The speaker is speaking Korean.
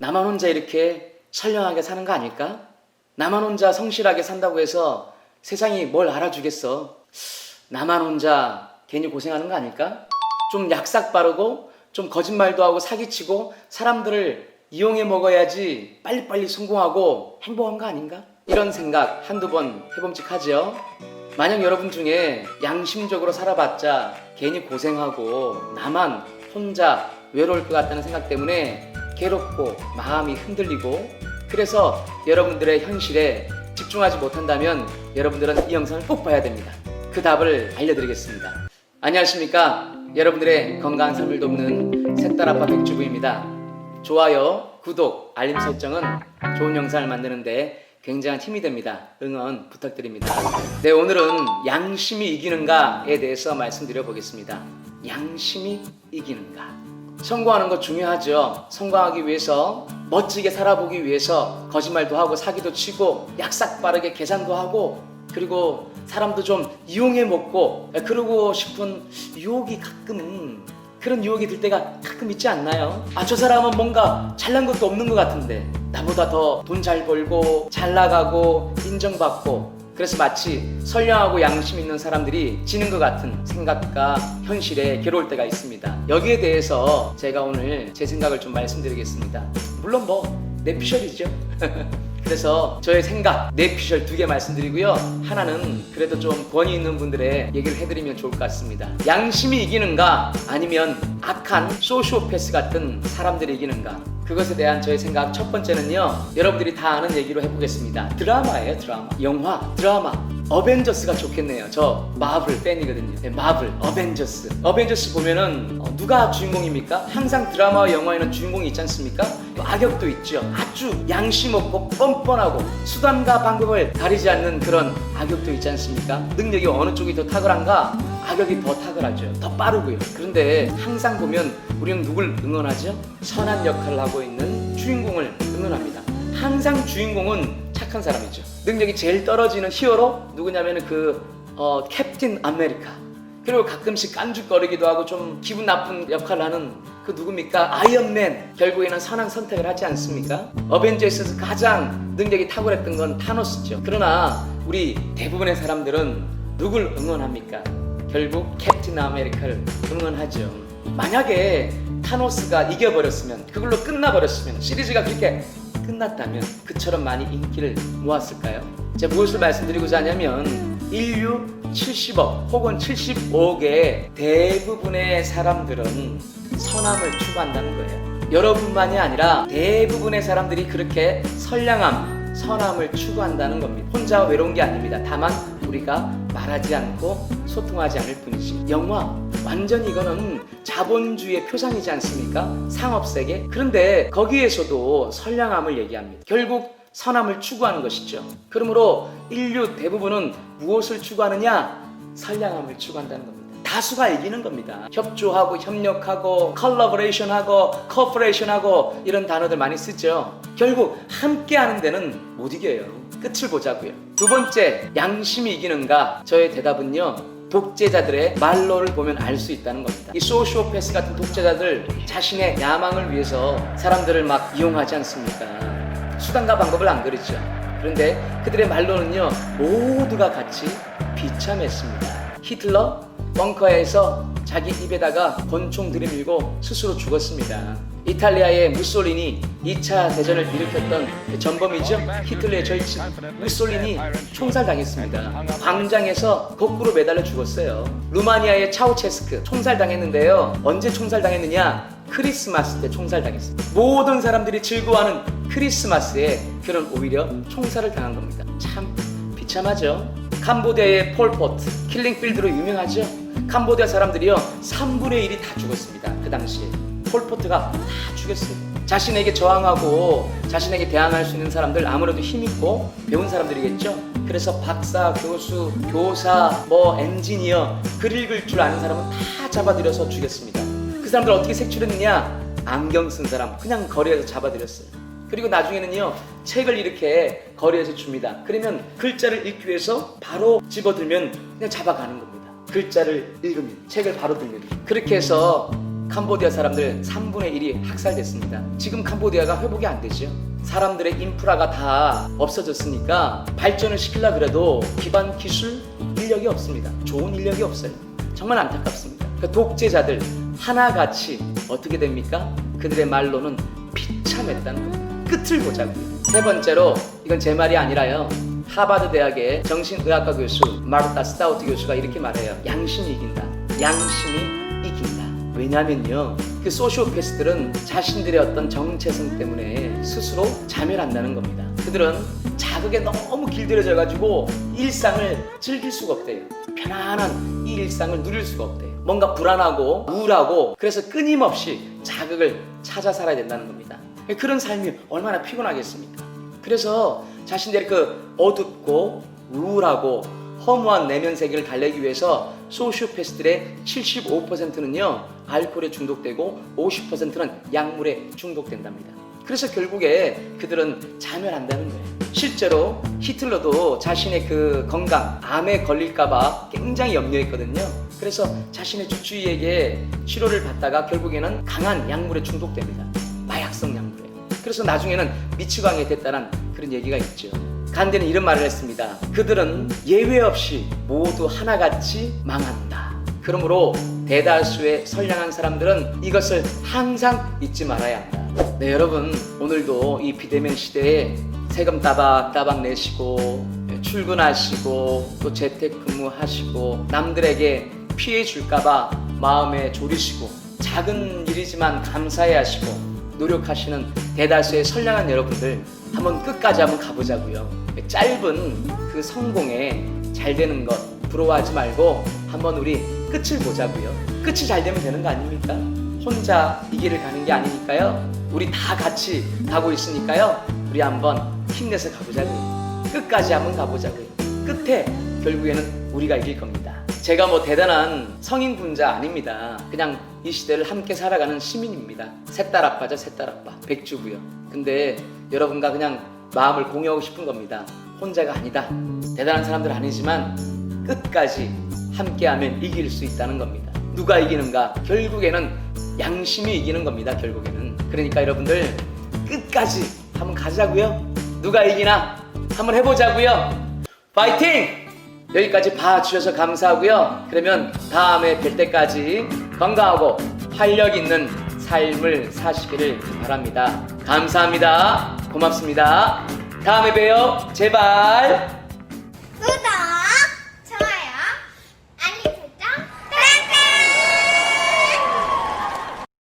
나만 혼자 이렇게 선량하게 사는 거 아닐까? 나만 혼자 성실하게 산다고 해서 세상이 뭘 알아주겠어? 나만 혼자 괜히 고생하는 거 아닐까? 좀 약삭 빠르고 좀 거짓말도 하고 사기치고 사람들을 이용해 먹어야지 빨리빨리 성공하고 행복한 거 아닌가? 이런 생각 한두 번 해봄직하죠? 만약 여러분 중에 양심적으로 살아봤자 괜히 고생하고 나만 혼자 외로울 것 같다는 생각 때문에 괴롭고 마음이 흔들리고 그래서 여러분들의 현실에 집중하지 못한다면 여러분들은 이 영상을 꼭 봐야 됩니다. 그 답을 알려드리겠습니다. 안녕하십니까? 여러분들의 건강한 삶을 돕는 색달아빠 백주부입니다. 좋아요, 구독, 알림 설정은 좋은 영상을 만드는데 굉장한 힘이 됩니다. 응원 부탁드립니다. 네, 오늘은 양심이 이기는가에 대해서 말씀드려 보겠습니다. 양심이 이기는가? 성공하는 거 중요하죠. 성공하기 위해서 멋지게 살아보기 위해서 거짓말도 하고 사기도 치고 약삭 빠르게 계산도 하고 그리고 사람도 좀 이용해 먹고 그러고 싶은 유혹이 가끔 그런 유혹이 들 때가 가끔 있지 않나요? 저 사람은 뭔가 잘난 것도 없는 것 같은데 나보다 더 돈 잘 벌고 잘 나가고 인정받고 그래서 마치 선량하고 양심 있는 사람들이 지는 것 같은 생각과 현실에 괴로울 때가 있습니다. 여기에 대해서 제가 오늘 제 생각을 좀 말씀드리겠습니다. 물론 내피셜이죠. 그래서 저의 생각, 내피셜 2개 말씀드리고요. 하나는 그래도 좀 권위 있는 분들의 얘기를 해드리면 좋을 것 같습니다. 양심이 이기는가 아니면 악한 소시오패스 같은 사람들이 이기는가, 그것에 대한 저의 생각 첫 번째는요, 여러분들이 다 아는 얘기로 해보겠습니다. 드라마예요. 드라마, 영화, 드라마. 어벤져스가 좋겠네요. 저 마블 팬이거든요. 네, 마블, 어벤져스 보면은 누가 주인공입니까? 항상 드라마와 영화에는 주인공이 있지 않습니까? 악역도 있죠. 아주 양심 없고 뻔뻔하고 수단과 방법을 가리지 않는 그런 악역도 있지 않습니까? 능력이 어느 쪽이 더 탁월한가? 악역이 더 탁월하죠. 더 빠르고요. 그런데 항상 보면 우리는 누굴 응원하죠? 선한 역할을 하고 있는 주인공을 응원합니다. 항상 주인공은 착한 사람이죠. 능력이 제일 떨어지는 히어로 누구냐면 캡틴 아메리카. 그리고 가끔씩 깐죽거리기도 하고 좀 기분 나쁜 역할을 하는 그 누굽니까? 아이언맨. 결국에는 선한 선택을 하지 않습니까? 어벤져스에서 가장 능력이 탁월했던 건 타노스죠. 그러나 우리 대부분의 사람들은 누굴 응원합니까? 결국 캡틴 아메리카를 응원하죠. 만약에 타노스가 이겨버렸으면, 그걸로 끝나버렸으면, 시리즈가 그렇게 끝났다면 그처럼 많이 인기를 모았을까요? 제가 무엇을 말씀드리고자 하냐면 인류 70억 혹은 75억의 대부분의 사람들은 선함을 추구한다는 거예요. 여러분만이 아니라 대부분의 사람들이 그렇게 선량함, 선함을 추구한다는 겁니다. 혼자 외로운 게 아닙니다. 다만 우리가 말하지 않고 소통하지 않을 뿐이지. 영화, 완전히 이거는 자본주의의 표상이지 않습니까? 상업세계. 그런데 거기에서도 선량함을 얘기합니다. 결국 선함을 추구하는 것이죠. 그러므로 인류 대부분은 무엇을 추구하느냐? 선량함을 추구한다는 겁니다. 다수가 이기는 겁니다. 협조하고 협력하고 컬러버레이션하고 코퍼레이션하고 이런 단어들 많이 쓰죠. 결국 함께 하는 데는 못 이겨요. 끝을 보자고요. 두 번째, 양심이 이기는가? 저의 대답은요, 독재자들의 말로를 보면 알 수 있다는 겁니다. 이 소시오패스 같은 독재자들 자신의 야망을 위해서 사람들을 막 이용하지 않습니까? 수단과 방법을 안 그리죠. 그런데 그들의 말로는요, 모두가 같이 비참했습니다. 히틀러 벙커에서 자기 입에다가 권총 들이밀고 스스로 죽었습니다. 이탈리아의 무솔리니 2차 대전을 일으켰던 전범이죠. 히틀러의 절친 무솔리니 총살당했습니다. 광장에서 거꾸로 매달려 죽었어요. 루마니아의 차우체스크 총살당했는데요. 언제 총살당했느냐? 크리스마스 때 총살당했습니다. 모든 사람들이 즐거워하는 크리스마스에 그는 오히려 총살을 당한 겁니다. 참 비참하죠. 캄보디아의 폴포트 킬링필드로 유명하죠. 캄보디아 사람들이요 3분의 1이 다 죽었습니다. 그 당시에 폴포트가 다 죽였어요. 자신에게 저항하고 자신에게 대항할 수 있는 사람들, 아무래도 힘있고 배운 사람들이겠죠. 그래서 박사, 교수, 교사, 엔지니어, 글 읽을 줄 아는 사람은 다 잡아들여서 죽였습니다. 그 사람들 어떻게 색출했느냐? 안경 쓴 사람 그냥 거리에서 잡아들였어요. 그리고 나중에는요, 책을 이렇게 거리에서 줍니다. 그러면 글자를 읽기 위해서 바로 집어들면 그냥 잡아가는 겁니다. 글자를 읽으면 책을 바로 들면. 그렇게 해서 캄보디아 사람들 3분의 1이 학살됐습니다. 지금 캄보디아가 회복이 안 되죠. 사람들의 인프라가 다 없어졌으니까 발전을 시키려 그래도 기반 기술 인력이 없습니다. 좋은 인력이 없어요. 정말 안타깝습니다. 그 독재자들 하나같이 어떻게 됩니까? 그들의 말로는 비참했다는 겁니다. 끝을 보자고요. 세 번째로, 이건 제 말이 아니라요, 하버드 대학의 정신의학과 교수 마르타 스타우트 교수가 이렇게 말해요. 양심이 이긴다. 양심이 이긴다. 왜냐면요, 그 소시오패스들은 자신들의 어떤 정체성 때문에 스스로 자멸한다는 겁니다. 그들은 자극에 너무 길들여져 가지고 일상을 즐길 수가 없대요. 편안한 이 일상을 누릴 수가 없대요. 뭔가 불안하고 우울하고, 그래서 끊임없이 자극을 찾아 살아야 된다는 겁니다. 그런 삶이 얼마나 피곤하겠습니까? 그래서 자신들의 그 어둡고 우울하고 허무한 내면 세계를 달래기 위해서 소시오패스들의 75%는요 알코올에 중독되고 50%는 약물에 중독된답니다. 그래서 결국에 그들은 자멸한다는 거예요. 실제로 히틀러도 자신의 그 건강, 암에 걸릴까봐 굉장히 염려했거든요. 그래서 자신의 주치의에게 치료를 받다가 결국에는 강한 약물에 중독됩니다. 마약성 약물에. 그래서 나중에는 미치광이 됐다는 그런 얘기가 있죠. 간디는 이런 말을 했습니다. 그들은 예외 없이 모두 하나같이 망한다. 그러므로 대다수의 선량한 사람들은 이것을 항상 잊지 말아야 한다. 네, 여러분, 오늘도 이 비대면 시대에 세금 따박따박 내시고 출근하시고 또 재택근무하시고 남들에게 피해 줄까봐 마음에 졸이시고 작은 일이지만 감사해 하시고 노력하시는 대다수의 선량한 여러분들, 한번 끝까지 한번 가보자고요. 짧은 그 성공에 잘 되는 것 부러워하지 말고 한번 우리 끝을 보자고요. 끝이 잘 되면 되는 거 아닙니까? 혼자 이 길을 가는 게 아니니까요. 우리 다 같이 가고 있으니까요. 우리 한번 힘내서 가보자고요. 끝까지 한번 가보자고요. 끝에 결국에는 우리가 이길 겁니다. 제가 뭐 대단한 성인 군자 아닙니다. 그냥 이 시대를 함께 살아가는 시민입니다. 셋딸 아빠죠, 셋딸 아빠. 백주고요. 근데 여러분과 그냥 마음을 공유하고 싶은 겁니다. 혼자가 아니다. 대단한 사람들 아니지만 끝까지 함께하면 이길 수 있다는 겁니다. 누가 이기는가? 결국에는 양심이 이기는 겁니다. 결국에는. 그러니까 여러분들 끝까지 한번 가자고요. 누가 이기나 한번 해보자고요. 파이팅! 여기까지 봐주셔서 감사하고요. 그러면 다음에 뵐 때까지 건강하고 활력 있는 삶을 사시기를 바랍니다. 감사합니다. 고맙습니다. 다음에 봬요. 제발.